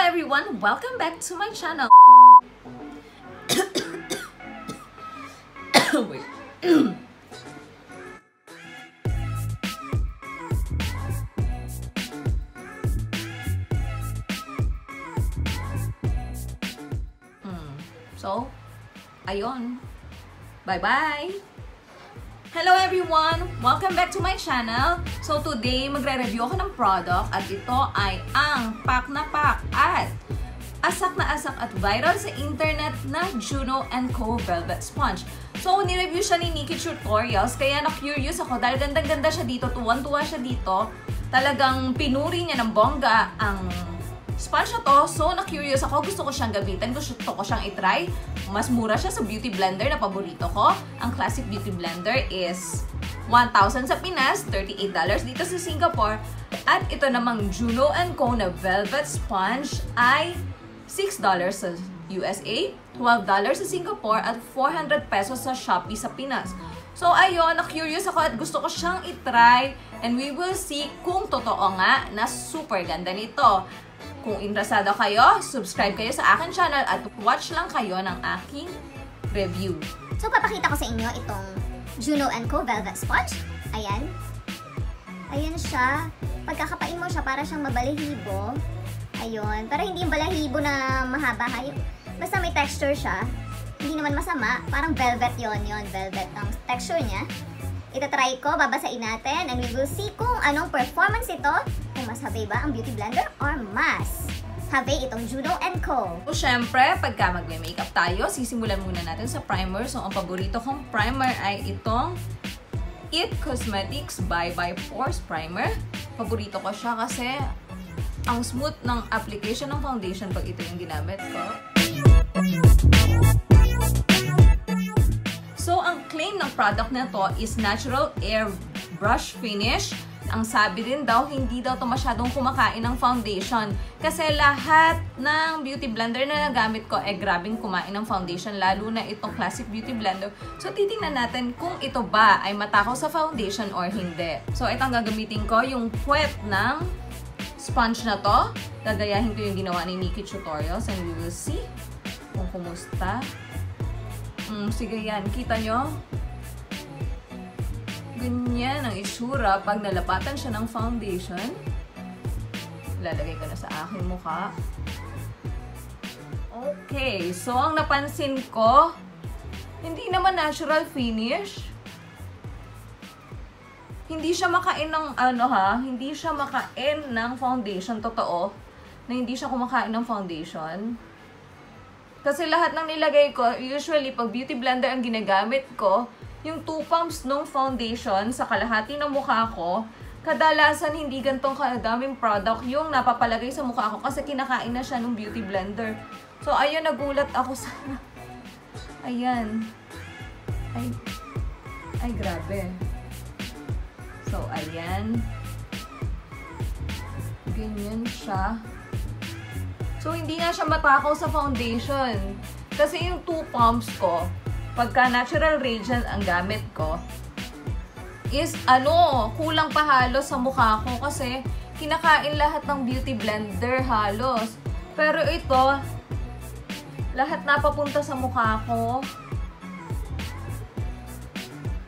everyone! Welcome back to my channel. Wait. So, ayun. Bye-bye! Hello everyone! Welcome back to my channel. So today, magre-review ako ng product at ito ay ang pak na pak at asak na asak at viral sa internet na Juno & Co. Velvet Sponge. So, nireview siya ni Nikki Tutorials kaya na-curious ako dahil gandang-ganda siya dito, tuwan-tuwa siya dito. Talagang pinuri niya ng bongga ang sponge na to. So, na-curious ako. Gusto ko siyang gamitin. Gusto ko siyang itry. Mas mura siya sa beauty blender na paborito ko. Ang classic beauty blender is 1,000 sa Pinas, $38 dito sa Singapore. At ito namang Juno & Co. na Velvet Sponge ay $6 sa USA, $12 sa Singapore, at 400 pesos sa Shopee sa Pinas. So, ayun, na-curious ako at gusto ko siyang itry. And we will see kung totoo nga na super ganda nito. Kung interesado kayo, subscribe kayo sa akin channel at watch lang kayo ng aking review. So, papakita ko sa inyo itong Juno & Co. Velvet Sponge. Ayan. Ayan siya. Pagkakapain mo siya, para siyang mabalahibo. Ayun. Pero hindi yung balahibo na mahaba. Basta may texture siya. Hindi naman masama. Parang velvet yon. Velvet ang texture niya. Itatry ko, babasain natin, and we will see kung anong performance ito. Kung mas habe ba ang beauty blender or mas habe itong Juno & Co. So, syempre, pagka magme-makeup tayo, sisimulan muna natin sa primer. So, ang paborito kong primer ay itong It Cosmetics by Pores Primer. Paborito ko siya kasi ang smooth ng application ng foundation pag ito yung ginamit ko. So, ang claim ng product na to is natural air brush finish. Ang sabi din daw, hindi daw to masyadong kumakain ng foundation. Kasi lahat ng beauty blender na nagamit ko ay grabing kumain ng foundation, lalo na itong classic beauty blender. So, titingnan natin kung ito ba ay matakaw sa foundation or hindi. So, itong gagamitin ko, yung puwet ng sponge na to. Gagayahin ko yung ginawa ni Nikki Tutorials and we will see kung kumusta. Sige yan. Kita nyo? Ganyan ang itsura pag nalapatan siya ng foundation. Lalagay ko na sa aking mukha. Okay. So, ang napansin ko, hindi naman natural finish. Hindi siya makain ng, hindi siya makain ng foundation. Totoo. Na hindi siya kumakain ng foundation. Kasi lahat ng nilagay ko, usually pag beauty blender ang ginagamit ko, yung 2 pumps ng foundation sa kalahati ng mukha ko, kadalasan hindi gantong kadaming product yung napapalagay sa mukha ko kasi kinakain na siya ng beauty blender. So, ayun, nagulat ako sa... Ayan. Ay, grabe. So, ayan. Ganyan siya. So, hindi nga siya matakaw sa foundation. Kasi yung 2 pumps ko, pagka natural radiant ang gamit ko, is kulang pa halos sa mukha ko kasi kinakain lahat ng beauty blender halos. Pero ito, lahat napapunta sa mukha ko.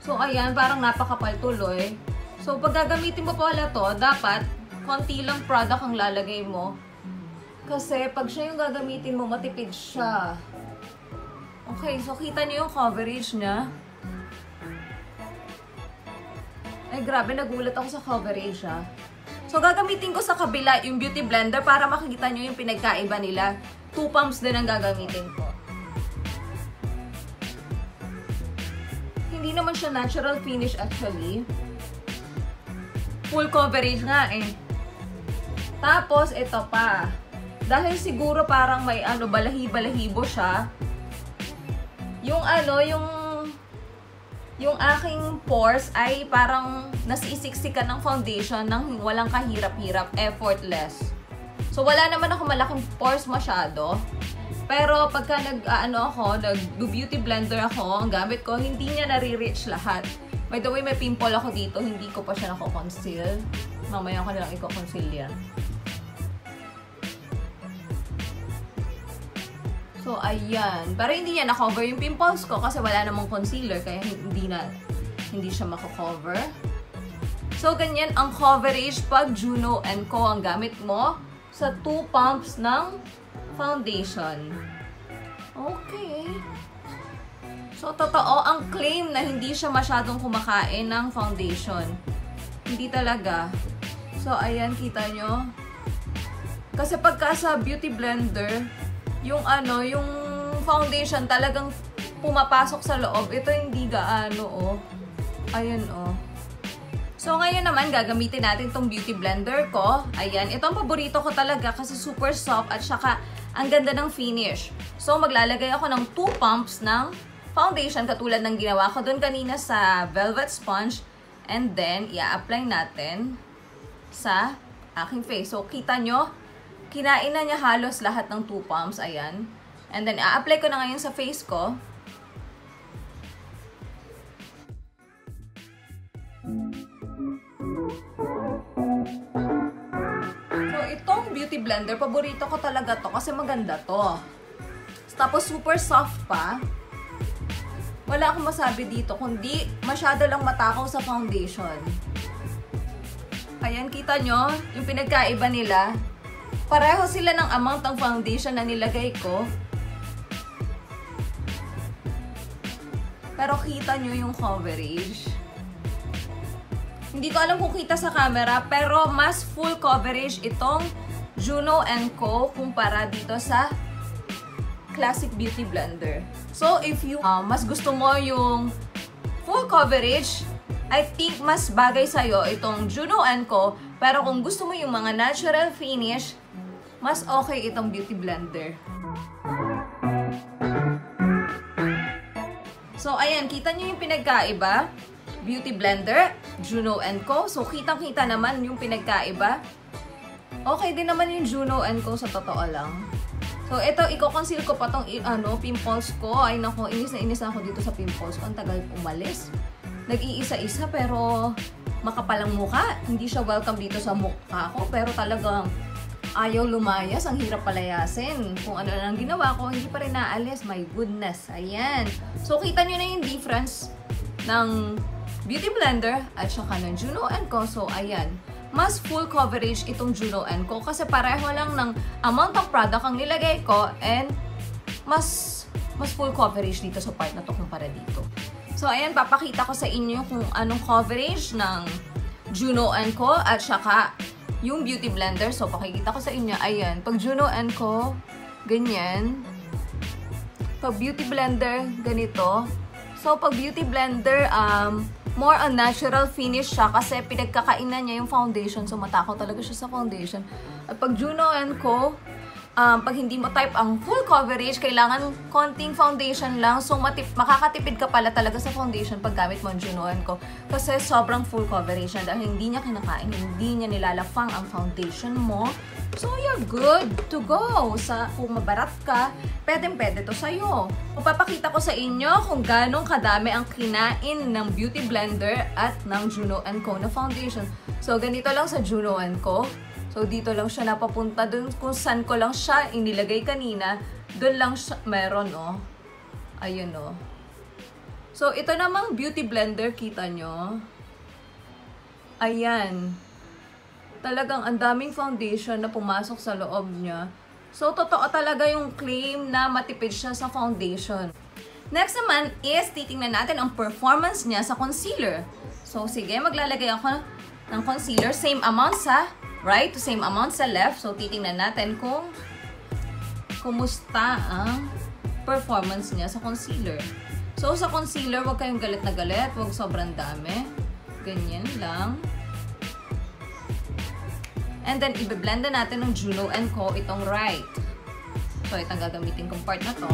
So, ayan, parang napakapal tuloy. So, pag gagamitin mo pala to, dapat konti lang product ang lalagay mo. Kasi pag siya yung gagamitin mo, matipid siya. Okay, so kita niyo yung coverage niya. Ay, grabe, nagulat ako sa coverage, ha. So, gagamitin ko sa kabila yung beauty blender para makikita niyo yung pinagkaiba nila. 2 pumps din ang gagamitin ko. Hindi naman siya natural finish actually. Full coverage nga eh. Tapos, ito pa. Dahil siguro parang may balahibo siya. Yung aking pores ay parang nasisiksikan ng foundation ng walang kahirap-hirap, effortless. So, wala naman ako malaking pores masyado. Pero pagka nag-beauty blender ako, ang gamit ko, hindi niya nare-reach lahat. By the way, may pimple ako dito, hindi ko pa siya nako-conceal. Mamaya ko nilang i-conceal yan. So, ayan. Pero hindi niya na-cover yung pimples ko kasi wala namang concealer kaya hindi siya mako-cover. So, ganyan ang coverage pag Juno & Co ang gamit mo sa 2 pumps ng foundation. Okay. So, totoo ang claim na hindi siya masyadong kumakain ng foundation. Hindi talaga. So, ayan, kita nyo. Kasi pagka sa beauty blender, yung foundation talagang pumapasok sa loob. Ito hindi gaano, oh. Ayan, oh. So, ngayon naman, gagamitin natin tong beauty blender ko. Ayan, ito ang paborito ko talaga kasi super soft at saka ang ganda ng finish. So, maglalagay ako ng 2 pumps ng foundation katulad ng ginawa ko dun kanina sa velvet sponge. And then, i-apply natin sa aking face. So, kita nyo, kinain na niya halos lahat ng 2 pumps. Ayan. And then, i-apply ko na ngayon sa face ko. So, itong beauty blender, paborito ko talaga to kasi maganda to. Tapos, super soft pa. Wala akong masabi dito, kundi masyado lang matakaw sa foundation. Ayan, kita nyo, yung pinagkaiba nila. Pareho sila ng amount ng foundation na nilagay ko. Pero kita nyo yung coverage. Hindi ko alam kung kita sa camera, pero mas full coverage itong Juno & Co. kumpara dito sa Classic Beauty Blender. So, if you mas gusto mo yung full coverage, I think mas bagay sa'yo itong Juno & Co. Pero kung gusto mo yung mga natural finish, mas okay itong Beauty Blender. So, ayan, kita nyo yung pinagkaiba. Beauty Blender, Juno & Co. So, kitang-kita naman yung pinagkaiba. Okay din naman yung Juno & Co. sa totoo lang. So, ito, i-conceal ko pa tong pimples ko. Ay, nako, inis na inis ako dito sa pimples ko. Ang tagal umalis. Nag-iisa-isa, pero makapalang mukha. Hindi siya welcome dito sa mukha ko. Pero talagang ayaw lumayas. Ang hirap palayasin. Kung ano na ang ginawa ko, hindi pa rin naalis. My goodness. Ayan. So, kita nyo na yung difference ng Beauty Blender at saka ng Juno & Co. So, ayan. Mas full coverage itong Juno & Co. Kasi pareho lang ng amount of product ang nilagay ko and mas full coverage dito sa part na to kumpara dito. So, ayan, papakita ko sa inyo kung anong coverage ng Juno & Co. at saka yung Beauty Blender. So, pakikita ko sa inyo, ayan, pag Juno & Co. ganyan. Pag Beauty Blender, ganito. So, pag Beauty Blender, more on natural finish siya kasi pinagkakainan niya yung foundation. So, matakaw talaga siya sa foundation. At pag Juno & Co., pag hindi mo type ang full coverage, kailangan konting foundation lang. So, makakatipid ka pala talaga sa foundation pag gamit mo ang Juno & Co. Kasi sobrang full coverage na dahil hindi niya kinakain, hindi niya nilalafang ang foundation mo. So, you're good to go. Kung mabarat ka, pwede to sa'yo. Papakita ko sa inyo kung ganong kadami ang kinain ng Beauty Blender at ng Juno & Co. na foundation. So, ganito lang sa Juno & Co. So, dito lang siya napapunta. Dun kung saan ko lang siya inilagay kanina, dun lang siya meron, oh. Ayun, oh. So, ito namang Beauty Blender, kita nyo. Ayan. Talagang ang daming foundation na pumasok sa loob niya. So, totoo talaga yung claim na matipid siya sa foundation. Next naman is titingnan natin ang performance niya sa concealer. So, sige, maglalagay ako ng concealer. Same amount sa right, same amount sa left. So, titingnan natin kung kumusta ang performance niya sa concealer. So, sa concealer, huwag kayong galit na galit. Huwag sobrang dami. Ganyan lang. And then, i-blend na natin ng Juno & Co. itong right. So, itong gagamitin kong part na to.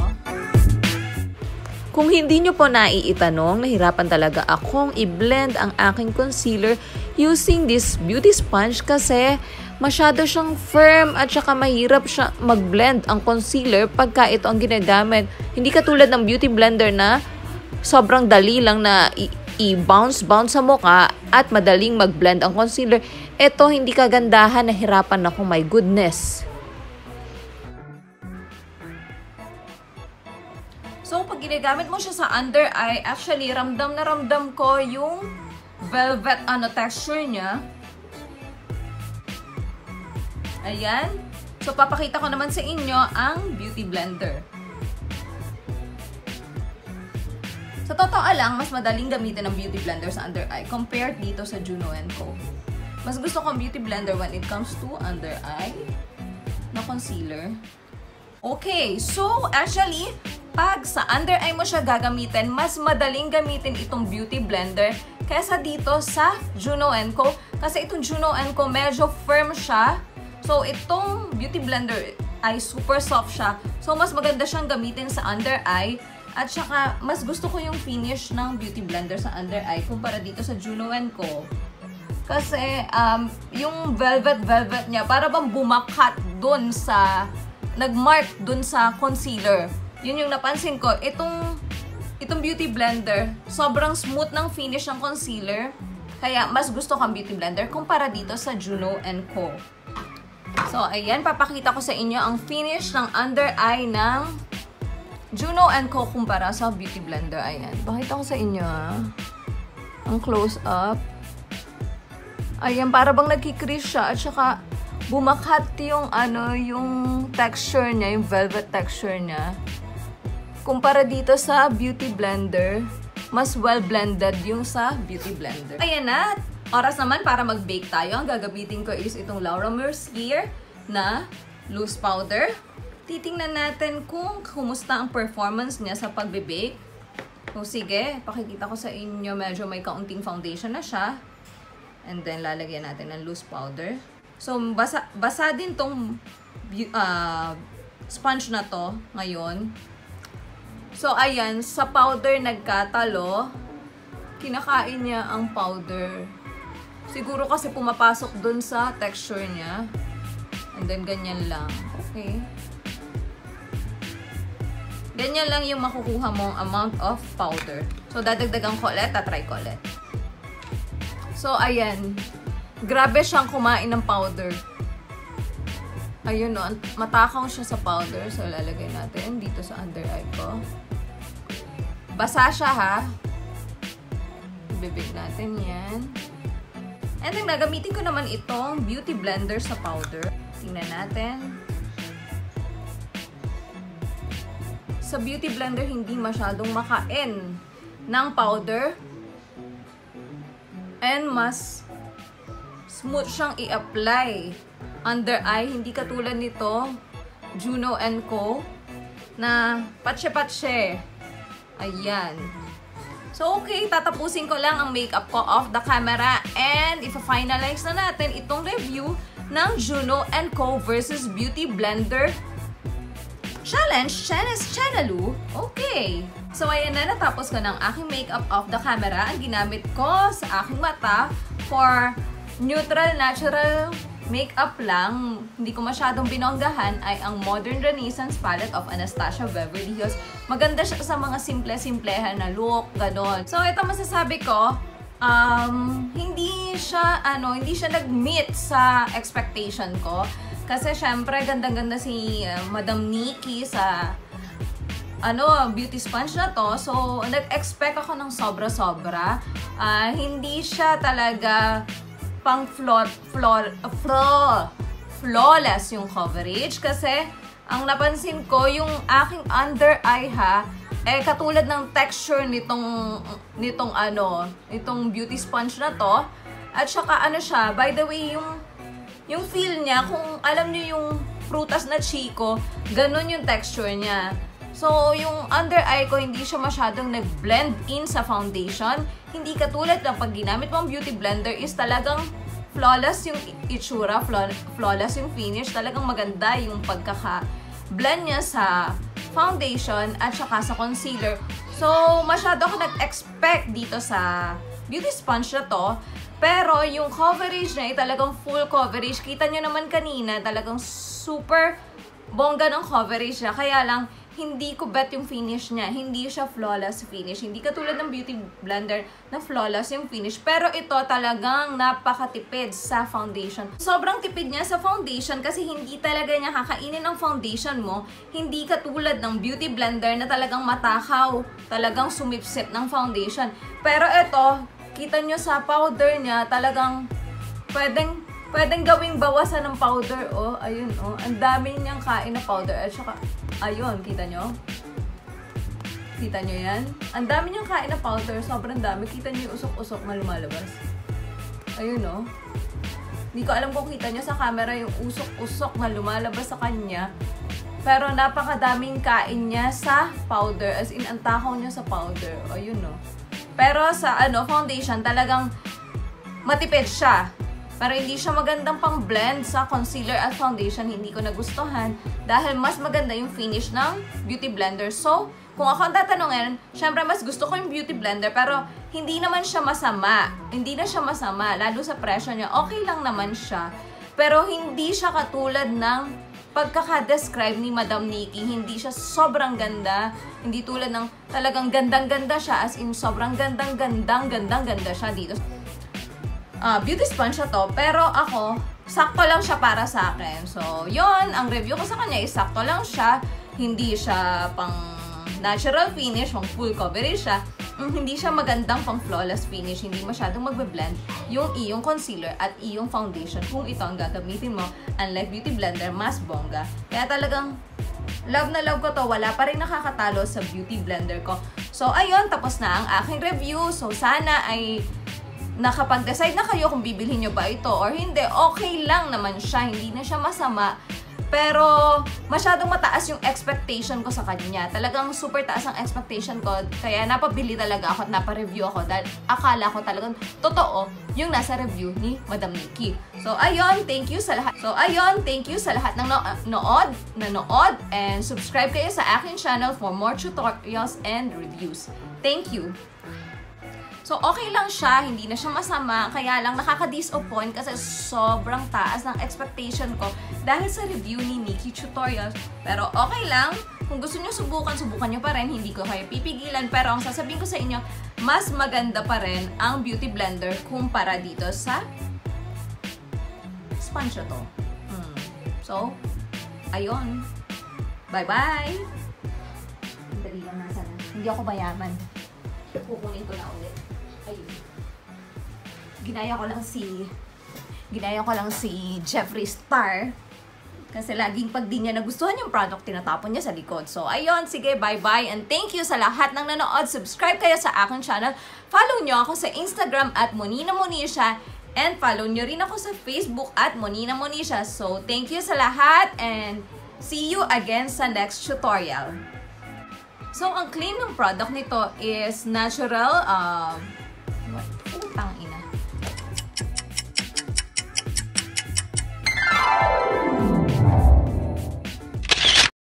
Kung hindi nyo po naiitanong, nahirapan talaga akong i-blend ang aking concealer using this beauty sponge kasi masyado siyang firm at saka mahirap siya mag-blend ang concealer pagka ito ang ginagamit. Hindi katulad ng beauty blender na sobrang dali lang na i-bounce sa mukha at madaling mag-blend ang concealer. Ito, hindi kagandahan, nahirapan ako, my goodness. So, pag ginagamit mo siya sa under eye, actually, ramdam na ramdam ko yung velvet texture niya. Ayan. So, papakita ko naman sa inyo ang Beauty Blender. Sa totoo lang, mas madaling gamitin ang Beauty Blender sa under eye compared dito sa Juno & Co. Mas gusto ko ang Beauty Blender when it comes to under eye na concealer. Okay, so actually, pag sa under eye mo siya gagamitin, mas madaling gamitin itong Beauty Blender kaysa dito sa Juno & Co. Kasi itong Juno & Co medyo firm siya. So, itong Beauty Blender ay super soft siya. So, mas maganda siyang gamitin sa under eye. At saka, mas gusto ko yung finish ng Beauty Blender sa under eye kumpara dito sa Juno & Co. Kasi, yung velvet niya, para bang bumakat dun sa nagmark dun sa concealer. Yun yung napansin ko. Itong Beauty Blender, sobrang smooth ng finish ng concealer. Kaya, mas gusto kang Beauty Blender kumpara dito sa Juno & Co. So, ayan. Papakita ko sa inyo ang finish ng under eye ng Juno & Co. kumpara sa Beauty Blender. Ayan. Pakita ko sa inyo, ang close-up. Ayan. Para bang nagkikrease siya. At saka, bumakat yung yung texture niya, yung velvet texture niya. Kumpara dito sa Beauty Blender, mas well-blended yung sa Beauty Blender. Ayan na, oras naman para mag-bake tayo. Ang gagamitin ko is itong Laura Mercier na loose powder. Titingnan natin kung kumusta ang performance niya sa pagbe-bake. So sige, pakikita ko sa inyo, medyo may kaunting foundation na siya. And then lalagyan natin ng loose powder. So, basa din tong sponge na to ngayon. So, ayan, sa powder nagkatalo. Kinakain niya ang powder. Siguro kasi pumapasok dun sa texture niya. And then, ganyan lang. Okay. Ganyan lang yung makukuha mong amount of powder. So, dadagdagan ko ulit. Tatry ko ulit. So, ayan. Grabe siyang kumain ng powder. Ayun no, matakaw siya sa powder. So, lalagay natin dito sa under eye ko. Basa siya ha. Ibibig natin yan. And then, gagamitin ko naman itong Beauty Blender sa powder. Tingnan natin. Sa Beauty Blender, hindi masyadong makain ng powder. And mas smooth siyang i-apply under eye. Hindi katulad nito, Juno & Co. na patse-patse. Ayan. So, okay. Tatapusin ko lang ang makeup ko off the camera. And ipa-finalize na natin itong review ng Juno & Co. versus Beauty Blender Challenge Chanalu. Okay. So, ayan na. Natapos ko ng aking makeup off the camera. Ang ginamit ko sa aking mata for neutral, natural makeup lang, hindi ko masyadong binonggahan, ay ang Modern Renaissance Palette of Anastasia Beverly Hills. Maganda siya sa mga simple-simplehan na look, ganon. So, ito masasabi ko, hindi siya nag-meet sa expectation ko. Kasi, syempre, gandang-ganda si Madam Nikki sa beauty sponge na to. So, nag-expect ako ng sobra-sobra. Hindi siya talaga pang flawless yung coverage kasi ang napansin ko yung aking under eye katulad ng texture nitong beauty sponge na to. At saka siya, by the way, yung feel niya, kung alam niyo yung prutas na Chico, ganun yung texture niya. So, yung under eye ko, hindi siya masyadong nag-blend in sa foundation. Hindi katulad ng pag ginamit mong Beauty Blender is talagang flawless yung itsura, flawless yung finish. Talagang maganda yung pagkaka-blend niya sa foundation at saka sa concealer. So, masyado ako nag-expect dito sa beauty sponge na to. Pero, yung coverage niya ay talagang full coverage. Kita niyo naman kanina, talagang super bongga ng coverage niya. Kaya lang, hindi ko bet yung finish niya. Hindi siya flawless finish. Hindi katulad ng Beauty Blender na flawless yung finish. Pero ito talagang napakatipid sa foundation. Sobrang tipid niya sa foundation kasi hindi talaga niya kakainin ang foundation mo. Hindi katulad ng Beauty Blender na talagang matakaw. Talagang sumipsip ng foundation. Pero ito, kita nyo sa powder niya, talagang pwedeng gawing bawasan ng powder. Oh, ayun, oh. Ang dami niyang kain na powder. At saka, ayun, kita nyo? Kita nyo yan? Ang dami niyang kain na powder. Sobrang dami. Kita nyo yung usok-usok na lumalabas. Ayun, oh. Hindi ko alam kung kita nyo sa camera yung usok-usok na lumalabas sa kanya. Pero napakadaming kain niya sa powder. As in, ang takaw niya sa powder. Ayun, oh. Pero sa foundation, talagang matipid siya. Pero hindi siya magandang pang blend sa concealer at foundation. Hindi ko nagustuhan dahil mas maganda yung finish ng Beauty Blender. So, kung ako ang tatanungin, syempre mas gusto ko yung Beauty Blender pero hindi naman siya masama. Hindi na siya masama. Lalo sa presyo niya, okay lang naman siya. Pero hindi siya katulad ng pagkaka-describe ni Madam Nikki. Hindi siya sobrang ganda. Hindi tulad ng talagang gandang-ganda siya. As in, sobrang gandang-ganda siya dito. Beauty sponge siya to, pero ako, sakto lang siya para sa akin. So, yon ang review ko sa kanya is sakto lang siya. Hindi siya pang natural finish, pang full coverage siya. Hindi siya magandang pang flawless finish. Hindi masyadong magbe-blend yung iyong concealer at iyong foundation. Kung ito ang gagamitin mo, unlike Beauty Blender, mas bongga. Kaya talagang love na love ko to. Wala pa rin nakakatalo sa Beauty Blender ko. So, ayun, tapos na ang aking review. So, sana ay nakapag-decide na kayo kung bibilhin nyo ba ito or hindi. Okay lang naman siya. Hindi na siya masama. Pero, masyadong mataas yung expectation ko sa kanya. Talagang super taas ang expectation ko. Kaya napabili talaga ako at napareview ako dahil akala ko talagang totoo yung nasa review ni Madam Nikki. So, ayun. Thank you sa lahat. ng nanood. And subscribe kayo sa aking channel for more tutorials and reviews. Thank you. So, okay lang siya. Hindi na siya masama. Kaya lang nakaka-disappoint kasi sobrang taas ng expectation ko dahil sa review ni Nikki Tutorials. Pero okay lang. Kung gusto nyo subukan nyo pa rin. Hindi ko kayo pipigilan. Pero ang sasabihin ko sa inyo, mas maganda pa rin ang Beauty Blender kumpara dito sa sponge to. So, ayun. Bye-bye! Dali lang nasa na. Hindi ako mayaman. Kukunin ko na ulit. Ayun. Ginaya ko lang si Jeffree Star. Kasi laging pag di niya nagustuhan yung product, tinatapon niya sa likod. So, ayun. Sige, bye-bye. And thank you sa lahat ng nanood. Subscribe kayo sa aking channel. Follow nyo ako sa Instagram at Monina Monisha. And follow nyo rin ako sa Facebook at Monina Monisha. So, thank you sa lahat. And see you again sa next tutorial. So, ang claim ng product nito is natural, putang